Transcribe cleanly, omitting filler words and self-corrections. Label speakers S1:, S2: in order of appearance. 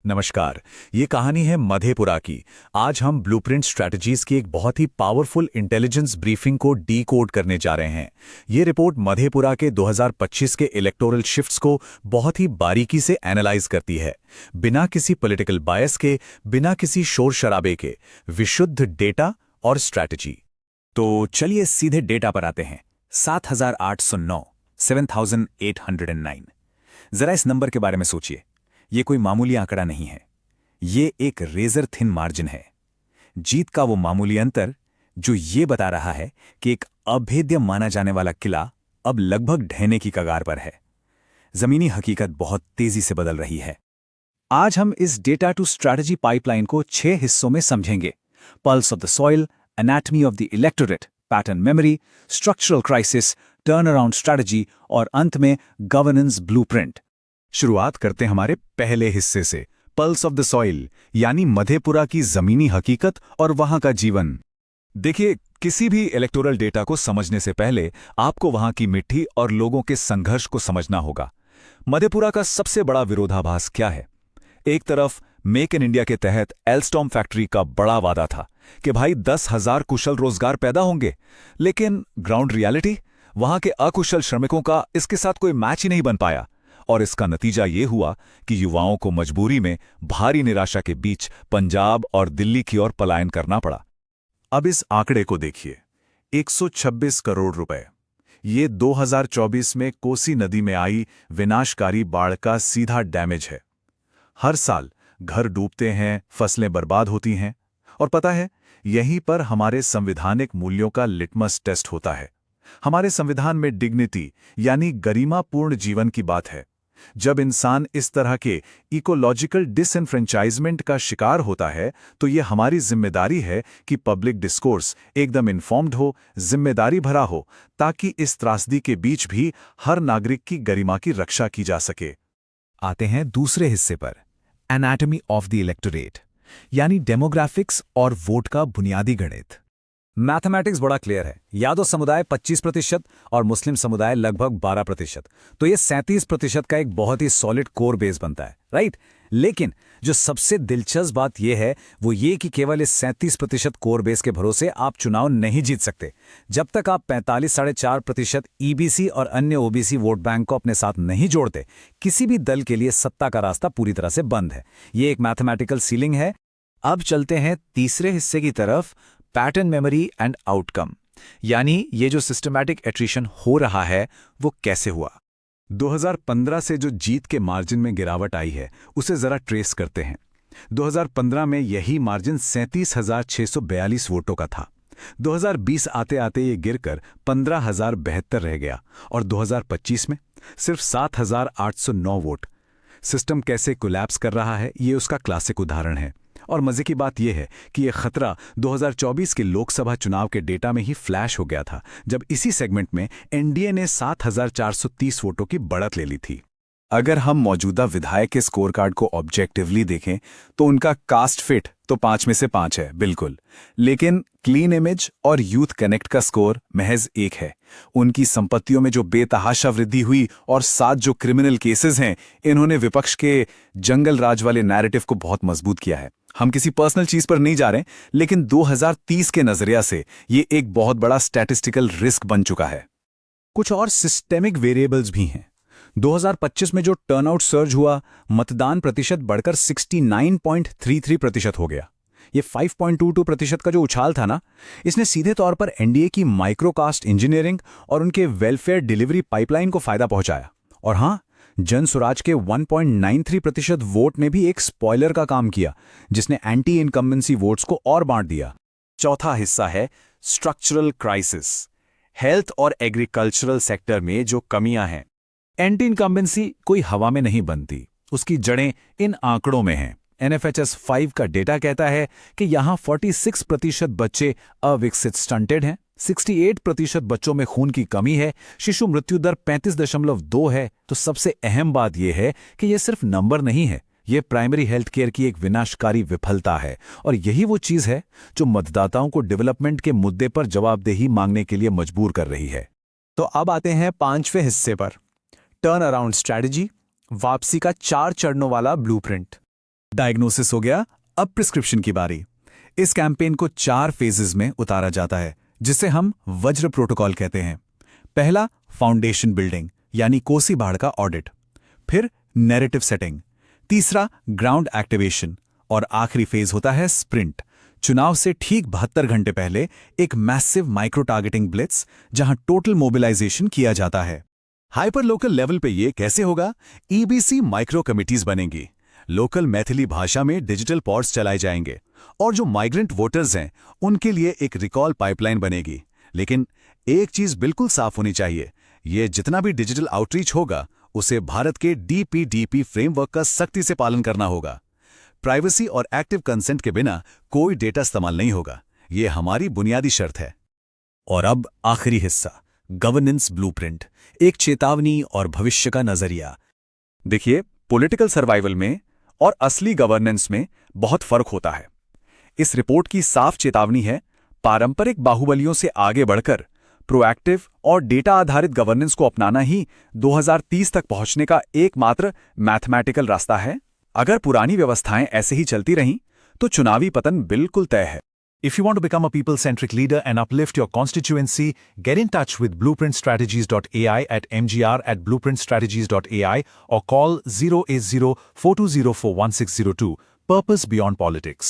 S1: नमस्कार। ये कहानी है मधेपुरा की। आज हम ब्लूप्रिंट स्ट्रैटेजीज की एक बहुत ही पावरफुल इंटेलिजेंस ब्रीफिंग को डीकोड करने जा रहे हैं। ये रिपोर्ट मधेपुरा के 2025 के इलेक्टोरल शिफ्ट्स को बहुत ही बारीकी से एनालाइज करती है, बिना किसी पॉलिटिकल बायस के, बिना किसी शोर शराबे के, विशुद्ध डेटा और स्ट्रैटेजी। तो चलिए सीधे डेटा पर आते हैं। 7,809, 7,809। जरा इस नंबर के बारे में सोचिए। ये कोई मामूली आंकड़ा नहीं है, ये एक रेजर थिन मार्जिन है। जीत का वो मामूली अंतर जो ये बता रहा है कि एक अभेद्य माना जाने वाला किला अब लगभग ढहने की कगार पर है। जमीनी हकीकत बहुत तेजी से बदल रही है। आज हम इस डेटा टू स्ट्रैटेजी पाइपलाइन को 6 हिस्सों में समझेंगे। Pulse of the soil, anatomy of the electorate, pattern memory, structural crisis, turn around strategy और अंत में गवर्नेंस ब्लूप्रिंट। शुरुआत करते हैं हमारे पहले हिस्से से, पल्स ऑफ द सॉइल, यानी मधेपुरा की जमीनी हकीकत और वहां का जीवन। देखिए, किसी भी इलेक्टोरल डेटा को समझने से पहले आपको वहां की मिट्टी और लोगों के संघर्ष को समझना होगा। मधेपुरा का सबसे बड़ा विरोधाभास क्या है? एक तरफ मेक इन इंडिया के तहत एल्स्टॉम फैक्ट्री का बड़ा वादा था कि भाई 10,000 कुशल रोजगार पैदा होंगे, लेकिन ग्राउंड रियलिटी, वहां के अकुशल श्रमिकों का इसके साथ कोई मैच ही नहीं बन पाया। और इसका नतीजा ये हुआ कि युवाओं को मजबूरी में भारी निराशा के बीच पंजाब और दिल्ली की ओर पलायन करना पड़ा। अब इस आंकड़े को देखिए, 126 करोड़ रुपए। ये 2024 में कोसी नदी में आई विनाशकारी बाढ़ का सीधा डैमेज है। हर साल घर डूबते हैं, फसलें बर्बाद होती हैं, और पता है, यहीं पर हमारे संवैधानिक मूल्यों का लिटमस टेस्ट होता है। हमारे संविधान में डिग्निटी यानी गरिमापूर्ण जीवन की बात है। जब इंसान इस तरह के इकोलॉजिकल डिसएनफ्रेंचाइजमेंट का शिकार होता है, तो यह हमारी जिम्मेदारी है कि पब्लिक डिस्कोर्स एकदम इन्फॉर्म्ड हो, जिम्मेदारी भरा हो, ताकि इस त्रासदी के बीच भी हर नागरिक की गरिमा की रक्षा की जा सके। आते हैं दूसरे हिस्से पर, एनाटमी ऑफ द इलेक्टोरेट, यानी डेमोग्राफिक्स और वोट का बुनियादी गणित। मैथमेटिक्स बड़ा क्लियर है। यादव समुदाय 25% और मुस्लिम समुदाय लगभग 12%, तो ये 37% का एक बहुत ही सॉलिड कोर बेस बनता है, राइट? लेकिन जो सबसे दिलचस्प बात यह है वो ये कि केवल इस 37% कोर बेस के भरोसे आप चुनाव नहीं जीत सकते। जब तक आप 45.4% ईबीसी और अन्य ओबीसी वोट बैंक को अपने साथ नहीं जोड़ते, किसी भी दल के लिए सत्ता का रास्ता पूरी तरह से बंद है। ये एक मैथमेटिकल सीलिंग है। अब चलते हैं तीसरे हिस्से की तरफ, पैटर्न मेमोरी एंड आउटकम, यानी ये जो सिस्टमैटिक एट्रिशन हो रहा है वो कैसे हुआ। 2015 से जो जीत के मार्जिन में गिरावट आई है उसे जरा ट्रेस करते हैं। 2015 में यही मार्जिन 37,642 वोटों का था। 2020 आते आते ये गिरकर 15,072 रह गया और 2025 में सिर्फ 7,809 वोट। सिस्टम कैसे कोलैप्स कर रहा है, ये उसका क्लासिक उदाहरण है। और मजे की बात यह है कि यह खतरा 2024 के लोकसभा चुनाव के डेटा में ही फ्लैश हो गया था, जब इसी सेगमेंट में एनडीए ने 7,430 वोटों की बढ़त ले ली थी। अगर हम मौजूदा विधायक के स्कोर कार्ड को ऑब्जेक्टिवली देखें तो उनका कास्ट फिट तो 5 में से 5 है, बिल्कुल। लेकिन क्लीन इमेज और यूथ कनेक्ट का स्कोर महज 1 है। उनकी संपत्तियों में जो बेतहाशा वृद्धि हुई और 7 जो क्रिमिनल केसेस हैं, इन्होंने विपक्ष के जंगल राज वाले नैरेटिव को बहुत मजबूत किया है। हम किसी पर्सनल चीज पर नहीं जा रहे, लेकिन 2030 के नजरिया से ये एक बहुत बड़ा स्टैटिस्टिकल रिस्क बन चुका है। कुछ और सिस्टेमिक वेरिएबल्स भी हैं। 2025 में जो टर्नआउट सर्ज हुआ, मतदान प्रतिशत बढ़कर 69.33% हो गया। ये 5.22% का जो उछाल था ना, इसने सीधे तौर पर एनडीए की माइक्रोकास्ट इंजीनियरिंग और उनके वेलफेयर डिलीवरी पाइपलाइन को फायदा पहुंचाया। और हां, जन स्वराज के 1.93% वोट ने भी एक स्पॉइलर का काम किया, जिसने एंटी इनकम्बेंसी वोट्स को और बांट दिया। चौथा हिस्सा है स्ट्रक्चरल क्राइसिस, हेल्थ और एग्रीकल्चरल सेक्टर में जो कमियां हैं। एंटी इनकम्बेंसी कोई हवा में नहीं बनती, उसकी जड़ें इन आंकड़ों में हैं। NFHS 5 का डेटा कहता है कि यहां 46% बच्चे अविकसित स्टंटेड हैं, 68% बच्चों में खून की कमी है, शिशु मृत्यु दर 35.2 है। तो सबसे अहम बात यह है कि यह सिर्फ नंबर नहीं है, यह प्राइमरी हेल्थ केयर की एक विनाशकारी विफलता है। और यही वो चीज है जो मतदाताओं को डेवलपमेंट के मुद्दे पर जवाबदेही मांगने के लिए मजबूर कर रही है। तो अब आते हैं 5वें हिस्से पर, टर्न अराउंड स्ट्रैटेजी, वापसी का 4 चरणों वाला ब्लूप्रिंट। डायग्नोसिस हो गया, अब प्रिस्क्रिप्शन की बारी। इस कैंपेन को 4 फेजेस में उतारा जाता है, जिसे हम वज्र प्रोटोकॉल कहते हैं। पहला, फाउंडेशन बिल्डिंग यानी कोसी बाढ़ का ऑडिट। फिर नैरेटिव सेटिंग। तीसरा, ग्राउंड एक्टिवेशन। और आखिरी फेज होता है स्प्रिंट, चुनाव से ठीक 72 घंटे पहले एक मैसिव माइक्रो टारगेटिंग ब्लिट्स, जहां टोटल मोबिलाइजेशन किया जाता है।
S2: हाइपर लोकल लेवल पे ये कैसे होगा? ईबीसी माइक्रो कमिटीज बनेंगी, लोकल मैथिली भाषा में डिजिटल पॉड्स चलाए जाएंगे, और जो माइग्रेंट वोटर्स हैं उनके लिए एक रिकॉल पाइपलाइन बनेगी। लेकिन एक चीज बिल्कुल साफ होनी चाहिए, ये जितना भी डिजिटल आउटरीच होगा उसे भारत के डीपीडीपी फ्रेमवर्क का सख्ती से पालन करना होगा। प्राइवेसी और एक्टिव कंसेंट के बिना कोई डेटा इस्तेमाल नहीं होगा, ये हमारी बुनियादी शर्त है।
S1: और अब आखिरी हिस्सा, गवर्नेंस ब्लूप्रिंट, एक चेतावनी और भविष्य का नजरिया। देखिए, पॉलिटिकल सर्वाइवल में और असली गवर्नेंस में बहुत फर्क होता है। इस रिपोर्ट की साफ चेतावनी है, पारंपरिक बाहुबलियों से आगे बढ़कर प्रोएक्टिव और डेटा आधारित गवर्नेंस को अपनाना ही 2030 तक पहुंचने का एकमात्र मैथमेटिकल रास्ता है। अगर पुरानी व्यवस्थाएं ऐसे ही चलती रहीं तो चुनावी पतन बिल्कुल तय है।
S3: If you want to become a people-centric leader and uplift your constituency, get in touch with blueprintstrategies.ai at mgr@blueprintstrategies.ai or call 080-4204-1602. Purpose Beyond Politics.